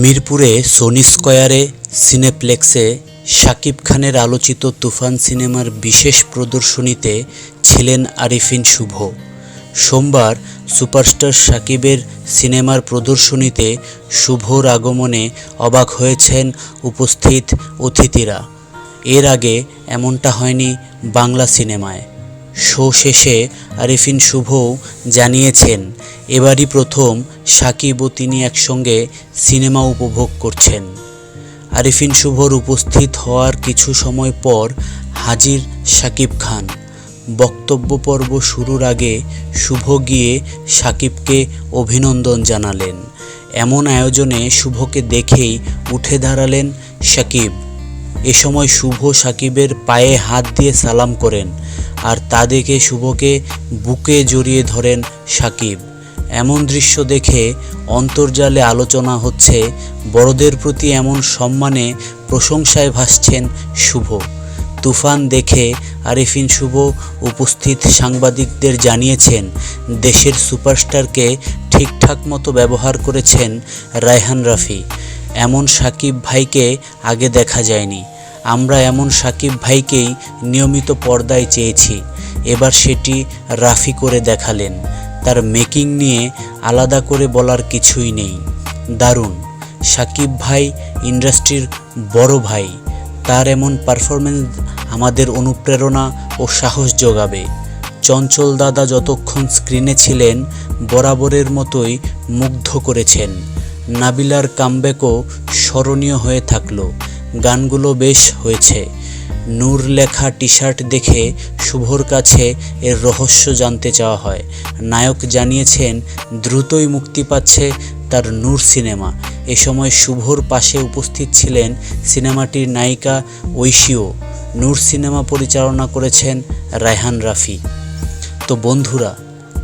মিরপুরে সোনি স্কয়ারে সিনেপ্লেক্সে শাকিব খানের আলোচিত তুফান সিনেমার বিশেষ প্রদর্শনীতে ছিলেন আরিফিন শুভ। সোমবার সুপারস্টার শাকিবের সিনেমার প্রদর্শনীতে শুভর আগমনে অবাক হয়েছেন উপস্থিত অতিথিরা। এর আগে এমনটা হয়নি বাংলা সিনেমায়। শো শেষে আরিফিন শুভও জানিয়েছেন, এবারই প্রথম শাকিব ও তিনি একসঙ্গে সিনেমা উপভোগ করছেন। আরিফিন শুভর উপস্থিত হওয়ার কিছু সময় পর হাজির শাকিব খান। বক্তব্য পর্ব শুরুর আগে শুভ গিয়ে শাকিবকে অভিনন্দন জানালেন। এমন আয়োজনে শুভকে দেখেই উঠে দাঁড়ালেন শাকিব। এ সময় শুভ শাকিবের পায়ে হাত দিয়ে সালাম করেন, আর তা দেখে শুভকে বুকে জড়িয়ে ধরেন শাকিব। এমন দৃশ্য দেখে অন্তর্জালে আলোচনা হচ্ছে। বড়দের প্রতি এমন সম্মানে প্রশংসায় ভাসছেন শুভ। তুফান দেখে আরিফিন শুভ উপস্থিত সাংবাদিকদের জানিয়েছেন, দেশের সুপারস্টারকে ঠিকঠাক মতো ব্যবহার করেছেন রায়হান রাফি। এমন শাকিব ভাইকে আগে দেখা যায়নি। আমরা এমন শাকিব ভাইকেই নিয়মিত পর্দায় চেয়েছি। এবার সেটি রাফি করে দেখালেন। তার মেকিং নিয়ে আলাদা করে বলার কিছুই নেই। দারুণ। শাকিব ভাই ইন্ডাস্ট্রির বড় ভাই। তার এমন পারফরমেন্স আমাদের অনুপ্রেরণা ও সাহস যোগাবে। চঞ্চল দাদা যতক্ষণ স্ক্রিনে ছিলেন বরাবরের মতোই মুগ্ধ করেছেন। নাবিলার কামব্যাকও স্মরণীয় হয়ে থাকলো। গানগুলো বেশ হয়েছে। নূর লেখা টি শার্ট দেখে শুভর কাছে এর রহস্য জানতে চাওয়া হয়। নায়ক জানিয়েছেন দ্রুতই মুক্তি পাচ্ছে তার নূর সিনেমা। এ সময় শুভর পাশে উপস্থিত ছিলেন সিনেমাটির নায়িকা ঐশীও। নূর সিনেমা পরিচালনা করেছেন রায়হান রাফি। তো বন্ধুরা,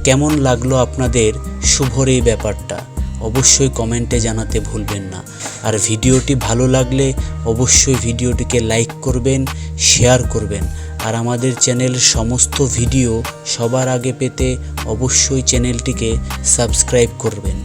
কেমন লাগলো আপনাদের শুভর এই ব্যাপারটা? অবশ্যই কমেন্টে জানাতে ভুলবেন না। আর ভিডিওটি ভালো লাগলে অবশ্যই ভিডিওটিকে লাইক করবেন, শেয়ার করবেন। আর আমাদের চ্যানেলের সমস্ত ভিডিও সবার আগে পেতে অবশ্যই চ্যানেলটিকে সাবস্ক্রাইব করবেন।